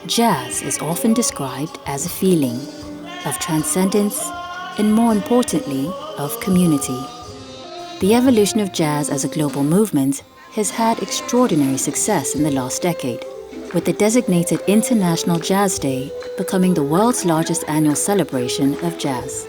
Jazz is often described as a feeling of transcendence and, more importantly, of community. The evolution of jazz as a global movement has had extraordinary success in the last decade, with the designated International Jazz Day becoming the world's largest annual celebration of jazz.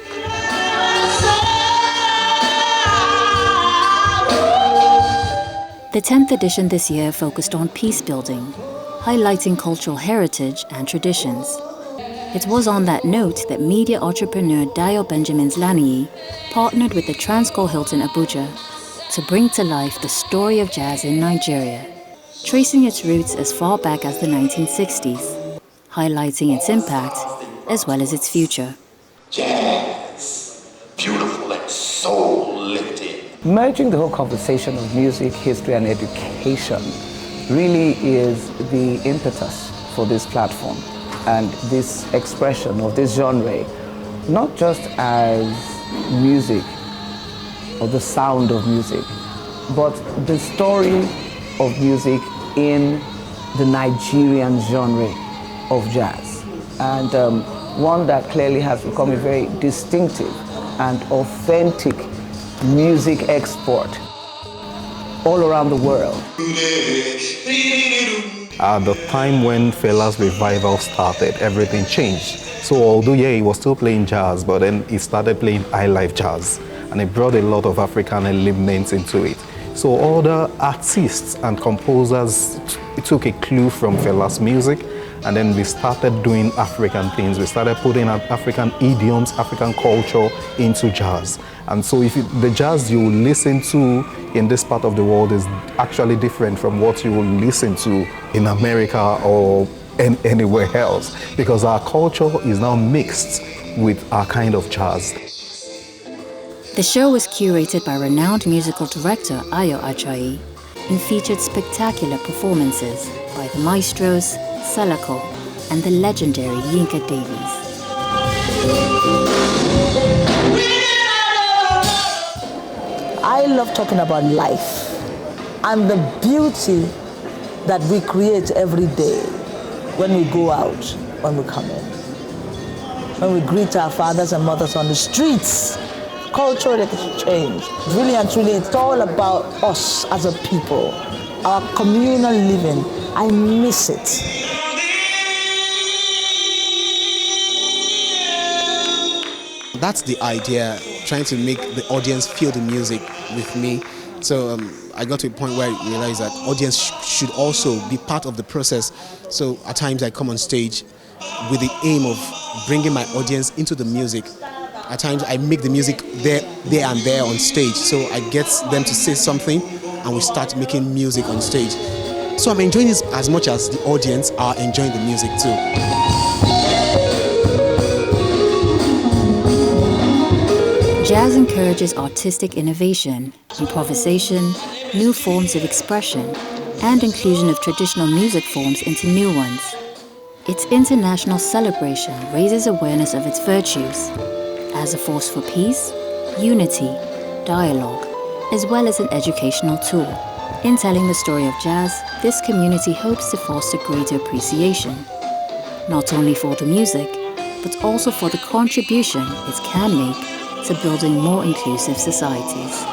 The 10th edition this year focused on peace building, highlighting cultural heritage and traditions. It was on that note that media entrepreneur DAYO BENJAMINE-LANIYI partnered with the Transcorp Hilton Abuja to bring to life the story of jazz in Nigeria, tracing its roots as far back as the 1960s, highlighting its impact as well as its future. Jazz, beautiful and soul-lifting. Merging the whole conversation of music, history, and education really is the impetus for this platform and this expression of this genre, not just as music or the sound of music, but the story of music in the Nigerian genre of jazz, and one that clearly has become a very distinctive and authentic music export all around the world. At the time when Fela's revival started, everything changed. So although he was still playing jazz, but then he started playing highlife jazz, and it brought a lot of African elements into it. So all the artists and composers took a clue from Fela's music, and then we started doing African things. We started putting African idioms, African culture into jazz. And so the jazz you listen to in this part of the world is actually different from what you will listen to in America or anywhere else, because our culture is now mixed with our kind of jazz. The show was curated by renowned musical director AJAYI and featured spectacular performances by the maestros Salako and the legendary Yinka Davies. I love talking about life and the beauty that we create every day when we go out, when we come in, when we greet our fathers and mothers on the streets. Cultural exchange, really and truly, it's all about us as a people, our communal living. I miss it. That's the idea, trying to make the audience feel the music with me. So I got to a point where I realized that audience should also be part of the process. So at times I come on stage with the aim of bringing my audience into the music. At times I make the music there and there on stage. So I get them to say something and we start making music on stage. So I'm enjoying this as much as the audience are enjoying the music too. Jazz encourages artistic innovation, improvisation, new forms of expression, and inclusion of traditional music forms into new ones. Its international celebration raises awareness of its virtues as a force for peace, unity, dialogue, as well as an educational tool. In telling the story of jazz, this community hopes to foster greater appreciation, not only for the music, but also for the contribution it can make to building more inclusive societies.